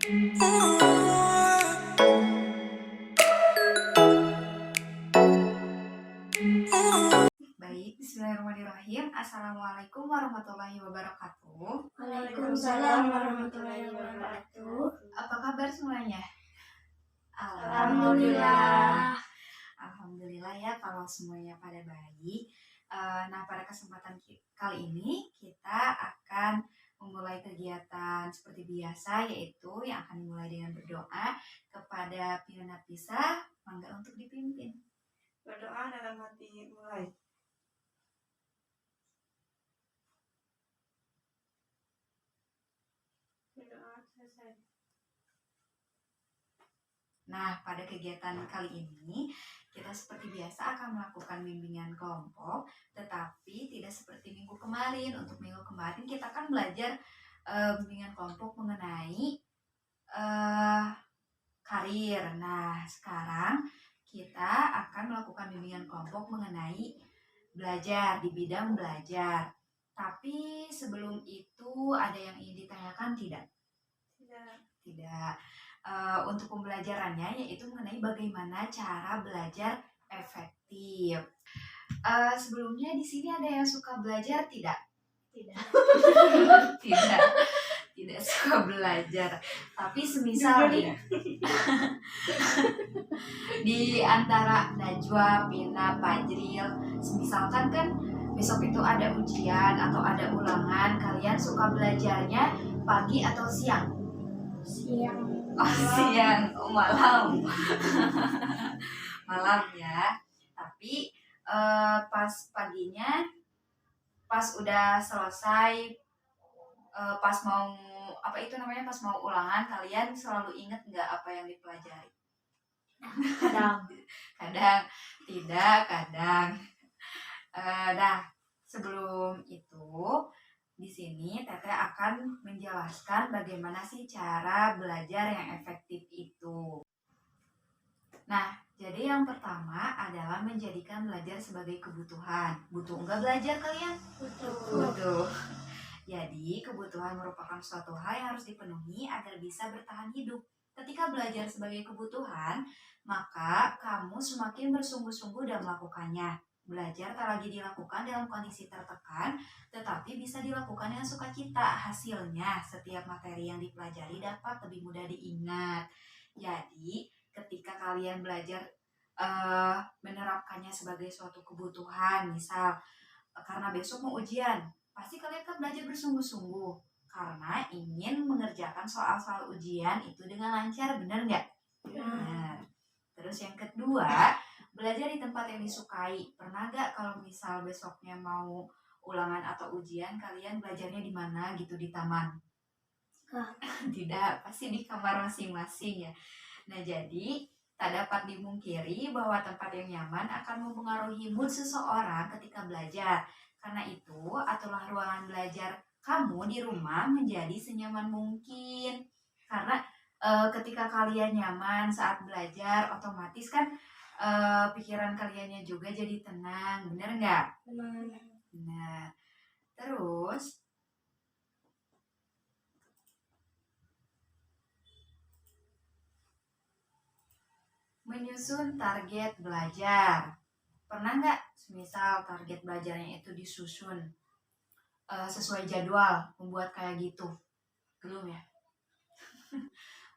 Baik, bismillahirrahmanirrahim. Assalamualaikum warahmatullahi wabarakatuh. Waalaikumsalam warahmatullahi wabarakatuh. Apa kabar semuanya? Alhamdulillah. Alhamdulillah ya kalau semuanya pada baik. Nah, pada kesempatan kali ini kita akan memulai kegiatan seperti biasa, yaitu yang akan dimulai dengan berdoa kepada pimpinan Nafisa. Mangga untuk dipimpin. Berdoa dalam hati mulai. Berdoa selesai. Nah, pada kegiatan kali ini kita seperti biasa akan melakukan bimbingan kelompok, tetapi tidak seperti minggu kemarin. Untuk minggu kemarin kita kan belajar bimbingan kelompok mengenai karir. Nah, sekarang kita akan melakukan bimbingan kelompok mengenai belajar, di bidang belajar. Tapi sebelum itu ada yang ingin ditanyakan tidak? Tidak. Untuk pembelajarannya yaitu mengenai bagaimana cara belajar efektif. Sebelumnya di sini ada yang suka belajar tidak? Tidak suka belajar. Tapi semisal di antara Najwa, Pina, Fajril, semisalkan kan besok itu ada ujian atau ada ulangan, kalian suka belajarnya pagi atau siang? Siang. Siang, malam. Malam ya. Tapi pas paginya, pas udah selesai, pas mau pas mau ulangan, kalian selalu ingat nggak apa yang dipelajari? Kadang tidak, kadang. Nah, sebelum itu di sini Teteh akan menjelaskan bagaimana sih cara belajar yang efektif itu. Nah, jadi yang pertama adalah menjadikan belajar sebagai kebutuhan. Butuh nggak belajar kalian? Butuh. Jadi, kebutuhan merupakan suatu hal yang harus dipenuhi agar bisa bertahan hidup. Ketika belajar sebagai kebutuhan, maka kamu semakin bersungguh-sungguh dalam melakukannya. Belajar tak lagi dilakukan dalam kondisi tertekan, tetapi bisa dilakukan dengan sukacita. Hasilnya, setiap materi yang dipelajari dapat lebih mudah diingat. Jadi, ketika kalian belajar menerapkannya sebagai suatu kebutuhan, misal karena besok mau ujian, pasti kalian kan belajar bersungguh-sungguh karena ingin mengerjakan soal-soal ujian itu dengan lancar, benar nggak? Benar. Terus yang kedua, belajar di tempat yang disukai. Pernah nggak kalau misal besoknya mau ulangan atau ujian, kalian belajarnya di mana gitu, di taman? Tidak, pasti di kamar masing-masing ya. Nah, jadi tak dapat dimungkiri bahwa tempat yang nyaman akan mempengaruhi mood seseorang ketika belajar. Karena itu, aturlah ruangan belajar kamu di rumah menjadi senyaman mungkin. Karena ketika kalian nyaman saat belajar, otomatis kan pikiran kaliannya juga jadi tenang. Bener nggak? Benar. Terus, menyusun target belajar. Pernah nggak misal target belajarnya itu disusun sesuai jadwal, membuat kayak gitu? Belum ya?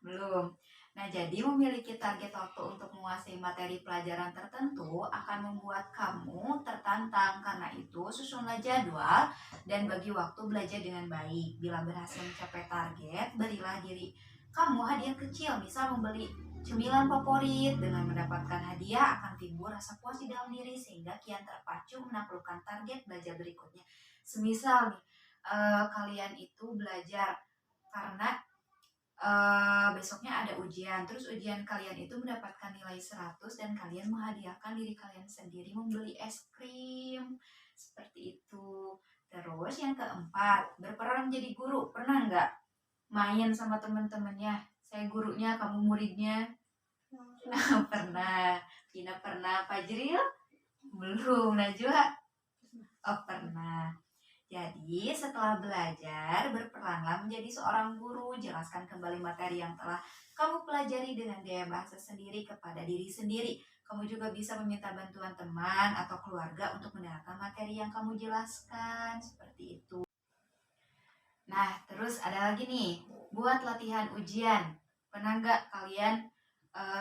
Belum. Nah, jadi memiliki target waktu untuk menguasai materi pelajaran tertentu akan membuat kamu tertantang. Karena itu, susunlah jadwal dan bagi waktu belajar dengan baik. Bila berhasil mencapai target, berilah diri kamu hadiah kecil, misal membeli cemilan favorit. Dengan mendapatkan hadiah akan timbul rasa puas di dalam diri sehingga kian terpacu menaklukkan target belajar berikutnya. Semisal nih, kalian itu belajar karena besoknya ada ujian, terus ujian kalian itu mendapatkan nilai 100 dan kalian menghadiahkan diri kalian sendiri membeli es krim, seperti itu. Terus yang keempat, berperan menjadi guru. Pernah nggak main sama teman-temannya? Saya gurunya, kamu muridnya? Pernah. Pina pernah. Fajril? Belum. Najwa? Oh, pernah. Jadi, setelah belajar, berperanlah menjadi seorang guru, jelaskan kembali materi yang telah kamu pelajari dengan gaya bahasa sendiri kepada diri sendiri. Kamu juga bisa meminta bantuan teman atau keluarga untuk menerapkan materi yang kamu jelaskan, seperti itu. Nah, terus ada lagi nih, buat latihan ujian. Pernah nggak kalian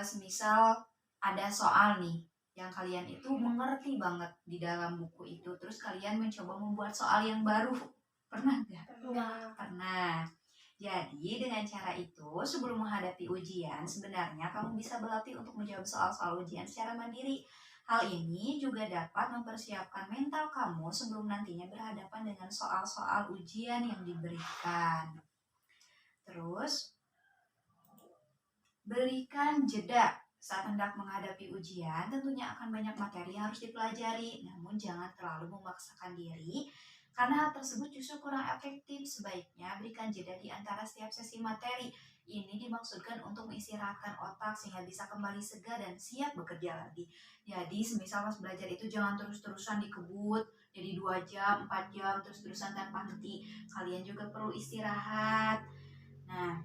semisal ada soal nih, yang kalian itu mengerti banget di dalam buku itu, terus kalian mencoba membuat soal yang baru. Pernah nggak? Enggak. Pernah. Jadi dengan cara itu, sebelum menghadapi ujian, sebenarnya kamu bisa berlatih untuk menjawab soal-soal ujian secara mandiri. Hal ini juga dapat mempersiapkan mental kamu sebelum nantinya berhadapan dengan soal-soal ujian yang diberikan. Terus, berikan jeda saat hendak menghadapi ujian. Tentunya akan banyak materi yang harus dipelajari, namun jangan terlalu memaksakan diri karena hal tersebut justru kurang efektif. Sebaiknya berikan jeda di antara setiap sesi materi. Ini dimaksudkan untuk mengistirahatkan otak sehingga bisa kembali segar dan siap bekerja lagi. Jadi semisal pas belajar itu jangan terus-terusan dikebut, jadi 2 jam, 4 jam, terus-terusan tanpa henti. Kalian juga perlu istirahat. Nah,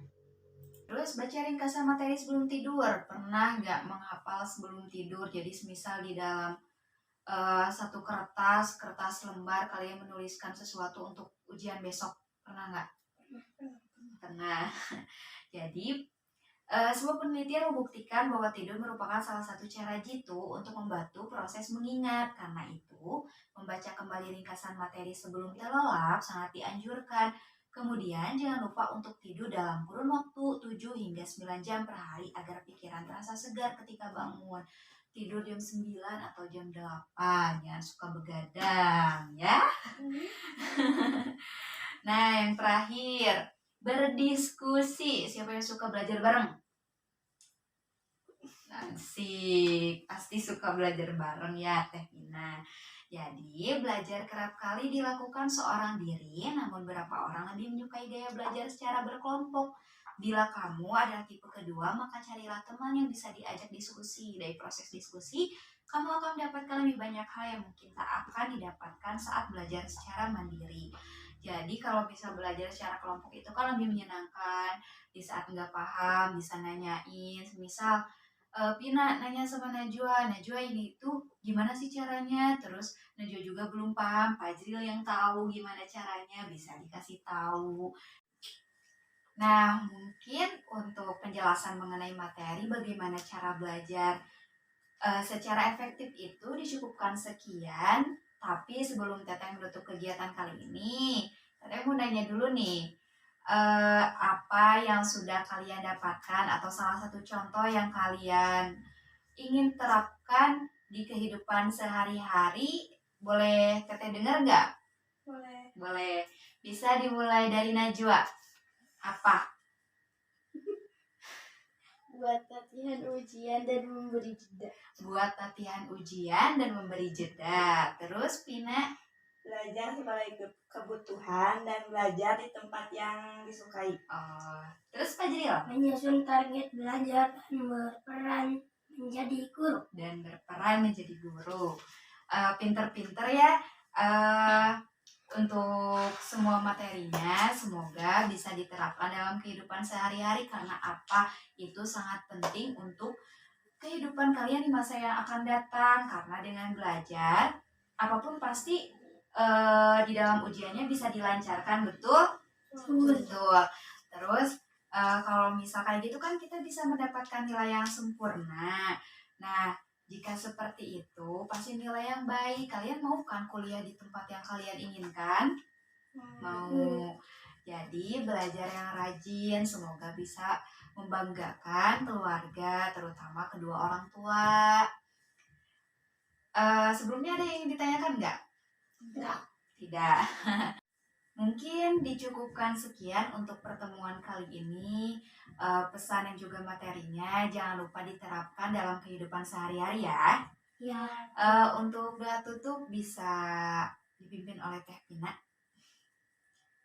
terus baca ringkasan materi sebelum tidur. Pernah nggak menghafal sebelum tidur? Jadi semisal di dalam satu kertas lembar kalian menuliskan sesuatu untuk ujian besok. Pernah nggak? Pernah. Jadi sebuah penelitian membuktikan bahwa tidur merupakan salah satu cara jitu untuk membantu proses mengingat. Karena itu, membaca kembali ringkasan materi sebelum terlelap sangat dianjurkan. Kemudian, jangan lupa untuk tidur dalam kurun waktu 7 hingga 9 jam per hari agar pikiran terasa segar ketika bangun. Tidur jam 9 atau jam 8, jangan suka begadang ya. Nah, yang terakhir, berdiskusi. Siapa yang suka belajar bareng? Asik, pasti suka belajar bareng ya Teh Ina. Jadi, belajar kerap kali dilakukan seorang diri, namun beberapa orang lebih menyukai gaya belajar secara berkelompok. Bila kamu adalah tipe kedua, maka carilah teman yang bisa diajak diskusi. Dari proses diskusi, kamu akan mendapatkan lebih banyak hal yang mungkin tak akan didapatkan saat belajar secara mandiri. Jadi kalau bisa belajar secara kelompok itu kan lebih menyenangkan. Di saat nggak paham, bisa nanyain. Misal Pina nanya sama Najwa ini tuh gimana sih caranya? Terus Najwa juga belum paham, Fajril yang tahu gimana caranya bisa dikasih tahu. Nah, mungkin untuk penjelasan mengenai materi bagaimana cara belajar secara efektif itu dicukupkan sekian. Tapi sebelum Teteh menutup kegiatan kali ini, Teteh mau nanya dulu nih, apa yang sudah kalian dapatkan atau salah satu contoh yang kalian ingin terapkan di kehidupan sehari-hari, boleh Teteh dengar nggak? Boleh. Boleh. Bisa dimulai dari Najwa. Apa? Buat latihan ujian dan memberi jeda. Buat latihan ujian dan memberi jeda. Terus Pina? Belajar sebagai kebutuhan dan belajar di tempat yang disukai. Oh, terus Fajril? Menyusun target belajar dan berperan menjadi guru. Dan berperan menjadi guru. Pinter-pinter ya. Untuk semua materinya, semoga bisa diterapkan dalam kehidupan sehari-hari. Karena apa? Itu sangat penting untuk kehidupan kalian di masa yang akan datang. Karena dengan belajar, apapun pasti di dalam ujiannya bisa dilancarkan, betul? Betul. Terus kalau misalkan gitu kan kita bisa mendapatkan nilai yang sempurna. Nah, jika seperti itu, pasti nilai yang baik. Kalian mau kan kuliah di tempat yang kalian inginkan? Mau. Jadi belajar yang rajin, semoga bisa membanggakan keluarga, terutama kedua orang tua. Sebelumnya ada yang ingin ditanyakan nggak? Enggak. Tidak. Mungkin dicukupkan sekian untuk pertemuan kali ini. Pesan dan juga materinya jangan lupa diterapkan dalam kehidupan sehari-hari ya. Ya. Untuk doa tutup bisa dipimpin oleh Teh Pina.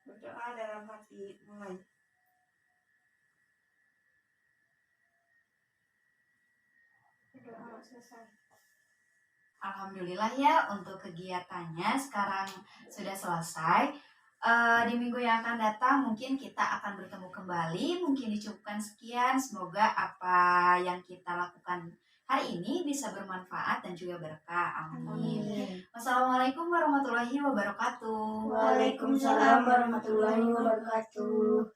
Berdoa dalam hati mulai. Berdoa selesai. Alhamdulillah ya untuk kegiatannya sekarang sudah selesai. Di minggu yang akan datang mungkin kita akan bertemu kembali. Mungkin dicukupkan sekian. Semoga apa yang kita lakukan hari ini bisa bermanfaat dan juga berkah. Amin. Amin. Wassalamualaikum warahmatullahi wabarakatuh. Waalaikumsalam warahmatullahi wabarakatuh.